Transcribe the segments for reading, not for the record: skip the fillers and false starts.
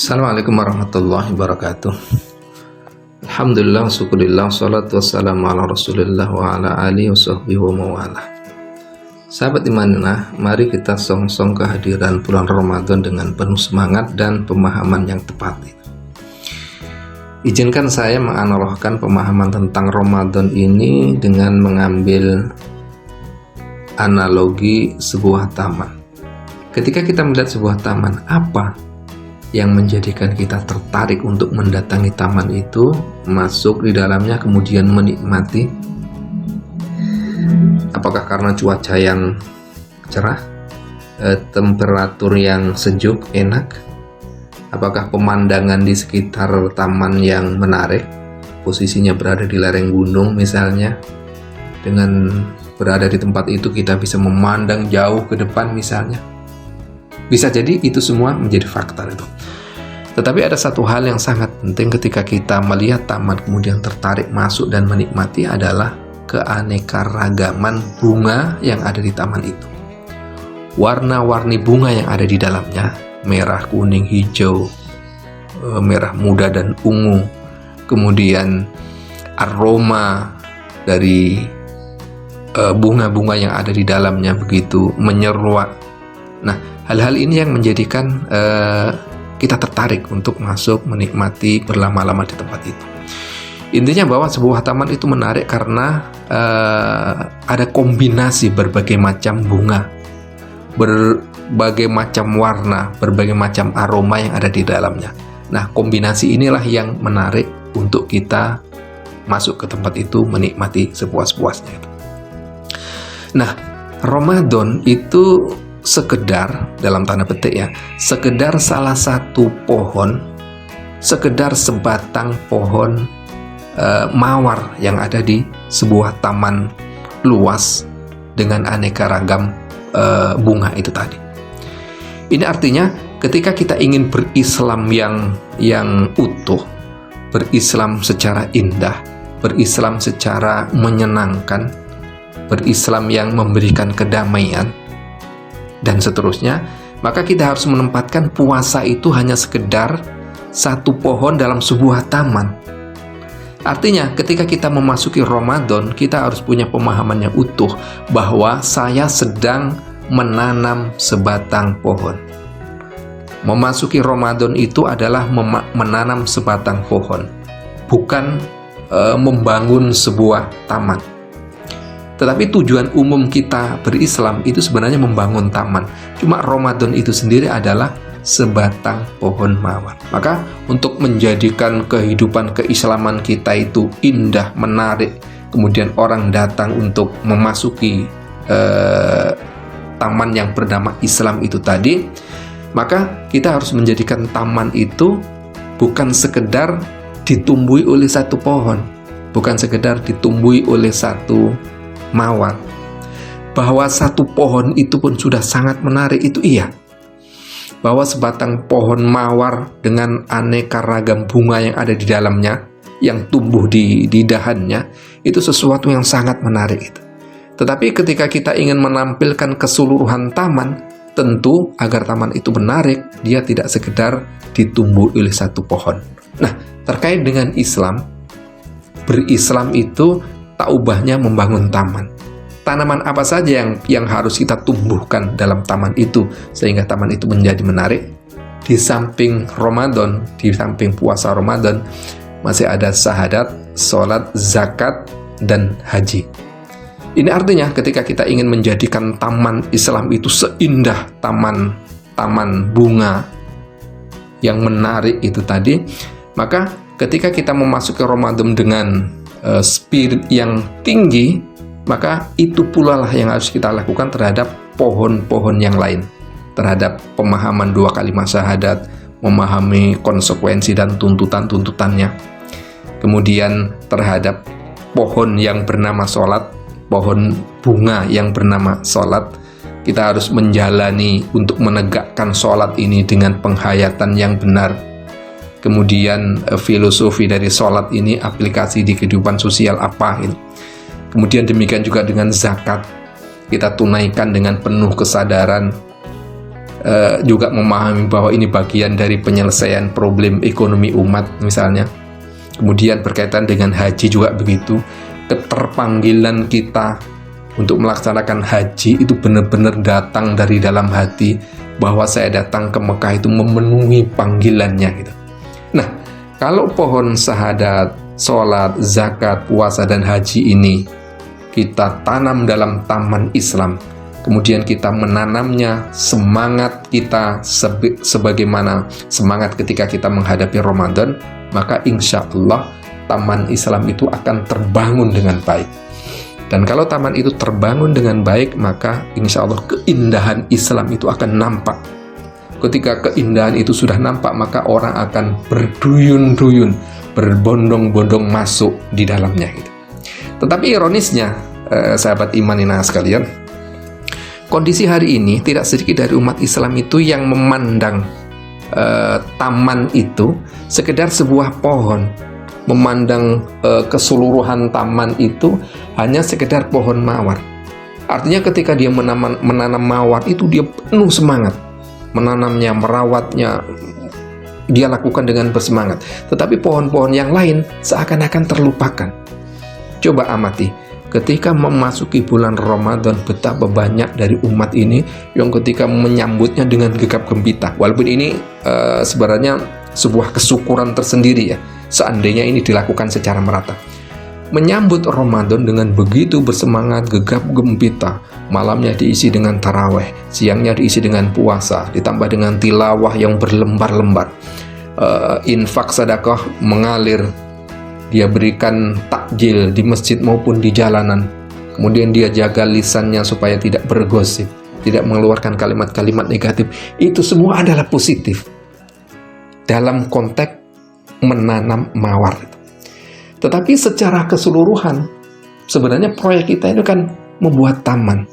Assalamualaikum warahmatullahi wabarakatuh. Alhamdulillah, syukurillah, salatu wassalamu ala rasulillah wa ala alihi wa sahbihi wa mawalah. Sahabat imanah, mari kita song-song kehadiran bulan Ramadan dengan penuh semangat dan pemahaman yang tepat. Izinkan saya menganalogkan pemahaman tentang Ramadan ini dengan mengambil analogi sebuah taman. Ketika kita melihat sebuah taman, apa yang menjadikan kita tertarik untuk mendatangi taman itu, masuk di dalamnya, kemudian menikmati? Apakah karena cuaca yang cerah, temperatur yang sejuk, enak? Apakah pemandangan di sekitar taman yang menarik? Posisinya berada di lereng gunung misalnya. Dengan berada di tempat itu kita bisa memandang jauh ke depan misalnya. Bisa jadi itu semua menjadi faktor itu. Tetapi ada satu hal yang sangat penting ketika kita melihat taman kemudian tertarik masuk dan menikmati adalah keanekaragaman bunga yang ada di taman itu. Warna-warni bunga yang ada di dalamnya, merah, kuning, hijau, merah muda dan ungu. Kemudian aroma dari bunga-bunga yang ada di dalamnya begitu menyeruak. Nah, hal-hal ini yang menjadikan kita tertarik untuk masuk menikmati berlama-lama di tempat itu. Intinya bahwa sebuah taman itu menarik karena ada kombinasi berbagai macam bunga, berbagai macam warna, berbagai macam aroma yang ada di dalamnya. Nah, kombinasi inilah yang menarik untuk kita masuk ke tempat itu menikmati sepuas-puasnya. Nah, Ramadan itu sekedar, dalam tanda petik ya, sekedar salah satu pohon, sekedar sebatang pohon mawar yang ada di sebuah taman luas dengan aneka ragam bunga itu tadi. Ini artinya ketika kita ingin berislam yang utuh, berislam secara indah, berislam secara menyenangkan, berislam yang memberikan kedamaian, dan seterusnya, maka kita harus menempatkan puasa itu hanya sekedar satu pohon dalam sebuah taman. Artinya, ketika kita memasuki Ramadan, kita harus punya pemahaman yang utuh bahwa saya sedang menanam sebatang pohon. Memasuki Ramadan itu adalah menanam sebatang pohon, bukan membangun sebuah taman. Tetapi tujuan umum kita berislam itu sebenarnya membangun taman. Cuma Ramadan itu sendiri adalah sebatang pohon mawar. Maka untuk menjadikan kehidupan keislaman kita itu indah, menarik, kemudian orang datang untuk memasuki taman yang bernama Islam itu tadi, maka kita harus menjadikan taman itu bukan sekedar ditumbuhi oleh satu pohon, bukan sekedar ditumbuhi oleh satu mawar. Bahwa satu pohon itu pun sudah sangat menarik, itu iya. Bahwa sebatang pohon mawar dengan aneka ragam bunga yang ada di dalamnya, yang tumbuh di dahannya, itu sesuatu yang sangat menarik itu. Tetapi ketika kita ingin menampilkan keseluruhan taman, tentu agar taman itu menarik, dia tidak sekedar ditumbuhi oleh satu pohon. Nah, terkait dengan Islam, berislam itu tak ubahnya membangun taman. Tanaman apa saja yang harus kita tumbuhkan dalam taman itu sehingga taman itu menjadi menarik? Di samping Ramadan, di samping puasa Ramadan, masih ada syahadat, sholat, zakat, dan haji. Ini artinya ketika kita ingin menjadikan taman Islam itu seindah taman bunga yang menarik itu tadi, maka ketika kita memasuki Ramadan dengan spirit yang tinggi, maka itu pula lah yang harus kita lakukan terhadap pohon-pohon yang lain, terhadap pemahaman dua kalimat syahadat, memahami konsekuensi dan tuntutan-tuntutannya, kemudian terhadap pohon yang bernama sholat, pohon bunga yang bernama sholat. Kita harus menjalani untuk menegakkan sholat ini dengan penghayatan yang benar. Kemudian filosofi dari sholat ini aplikasi di kehidupan sosial apa ini. Kemudian demikian juga dengan zakat, kita tunaikan dengan penuh kesadaran juga memahami bahwa ini bagian dari penyelesaian problem ekonomi umat misalnya. Kemudian berkaitan dengan haji juga begitu, keterpanggilan kita untuk melaksanakan haji itu benar-benar datang dari dalam hati, bahwa saya datang ke Mekah itu memenuhi panggilannya gitu. Nah, kalau pohon syahadat, sholat, zakat, puasa, dan haji ini kita tanam dalam taman Islam, kemudian kita menanamnya semangat kita sebagaimana semangat ketika kita menghadapi Ramadan, maka insya Allah taman Islam itu akan terbangun dengan baik. Dan kalau taman itu terbangun dengan baik, maka insya Allah keindahan Islam itu akan nampak. Ketika keindahan itu sudah nampak, maka orang akan berduyun-duyun, berbondong-bondong masuk di dalamnya gitu. Tetapi ironisnya, sahabat iman inah sekalian, kondisi hari ini tidak sedikit dari umat Islam itu yang memandang taman itu sekedar sebuah pohon, memandang keseluruhan taman itu hanya sekedar pohon mawar. Artinya ketika dia menanam mawar itu dia penuh semangat, menanamnya, merawatnya, dia lakukan dengan bersemangat. Tetapi pohon-pohon yang lain seakan-akan terlupakan. Coba amati, ketika memasuki bulan Ramadan, betapa banyak dari umat ini yang ketika menyambutnya dengan gegap gempita. Walaupun ini sebenarnya sebuah kesyukuran tersendiri ya, seandainya ini dilakukan secara merata. Menyambut Ramadan dengan begitu bersemangat, gegap gempita, malamnya diisi dengan taraweh, siangnya diisi dengan puasa, ditambah dengan tilawah yang berlembar-lembar, infak sedekah mengalir, dia berikan takjil di masjid maupun di jalanan, kemudian dia jaga lisannya supaya tidak bergosip, tidak mengeluarkan kalimat-kalimat negatif. Itu semua adalah positif dalam konteks menanam mawar. Tetapi secara keseluruhan, sebenarnya proyek kita itu kan membuat taman.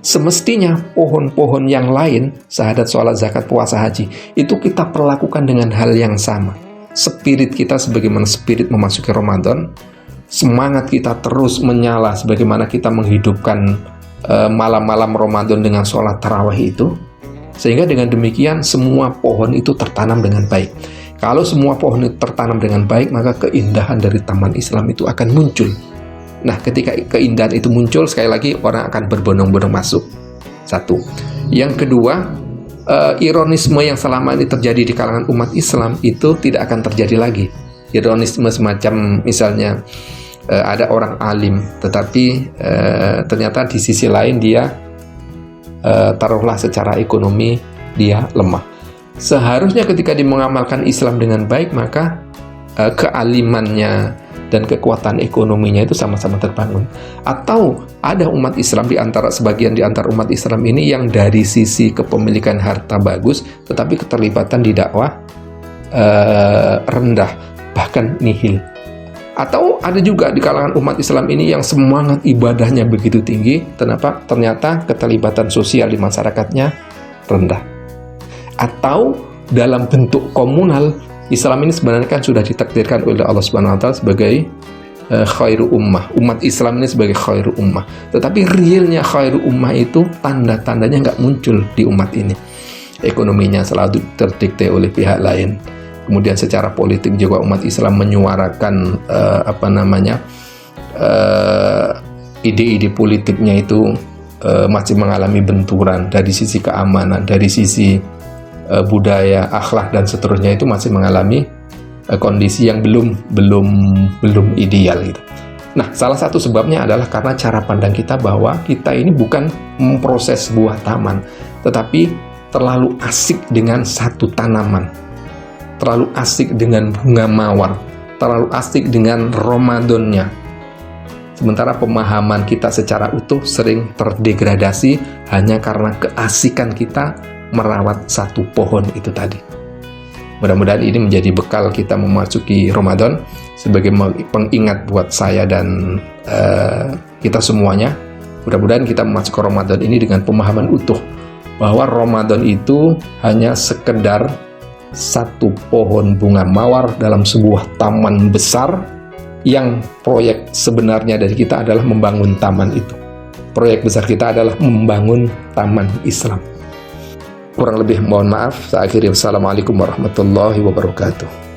Semestinya pohon-pohon yang lain, syahadat, sholat, zakat, puasa, haji, itu kita perlakukan dengan hal yang sama. Spirit kita sebagaimana spirit memasuki Ramadan, semangat kita terus menyala sebagaimana kita menghidupkan malam-malam Ramadan dengan sholat tarawih itu, sehingga dengan demikian semua pohon itu tertanam dengan baik. Kalau semua pohon itu tertanam dengan baik, maka keindahan dari taman Islam itu akan muncul. Nah, ketika keindahan itu muncul, sekali lagi orang akan berbondong-bondong masuk. Satu. Yang kedua, ironisme yang selama ini terjadi di kalangan umat Islam itu tidak akan terjadi lagi. Ironisme semacam misalnya ada orang alim, tetapi ternyata di sisi lain dia taruhlah secara ekonomi dia lemah. Seharusnya ketika dia mengamalkan Islam dengan baik, maka kealimannya dan kekuatan ekonominya itu sama-sama terbangun. Atau ada umat Islam sebagian di antara umat Islam ini yang dari sisi kepemilikan harta bagus, tetapi keterlibatan di dakwah rendah, bahkan nihil. Atau ada juga di kalangan umat Islam ini yang semangat ibadahnya begitu tinggi, ternyata keterlibatan sosial di masyarakatnya rendah. Atau dalam bentuk komunal, Islam ini sebenarnya kan sudah ditakdirkan oleh Allah Subhanahu wa taala sebagai khairu ummah. Umat Islam ini sebagai khairu ummah. Tetapi realnya khairu ummah itu tanda-tandanya nggak muncul di umat ini. Ekonominya selalu terdikte oleh pihak lain. Kemudian secara politik juga umat Islam menyuarakan ide-ide politiknya itu masih mengalami benturan dari sisi keamanan, dari sisi budaya, akhlak dan seterusnya itu masih mengalami kondisi yang belum ideal gitu. Nah, salah satu sebabnya adalah karena cara pandang kita bahwa kita ini bukan memproses sebuah taman, tetapi terlalu asik dengan satu tanaman, terlalu asik dengan bunga mawar, terlalu asik dengan Ramadannya. Sementara pemahaman kita secara utuh sering terdegradasi hanya karena keasikan kita merawat satu pohon itu tadi. Mudah-mudahan ini menjadi bekal kita memasuki Ramadan sebagai pengingat buat saya dan kita semuanya. Mudah-mudahan kita memasuki Ramadan ini dengan pemahaman utuh bahwa Ramadan itu hanya sekedar satu pohon bunga mawar dalam sebuah taman besar yang proyek sebenarnya dari kita adalah membangun taman itu. Proyek besar kita adalah membangun taman Islam. Kurang lebih mohon maaf. Saya akhiri. Wassalamualaikum warahmatullahi wabarakatuh.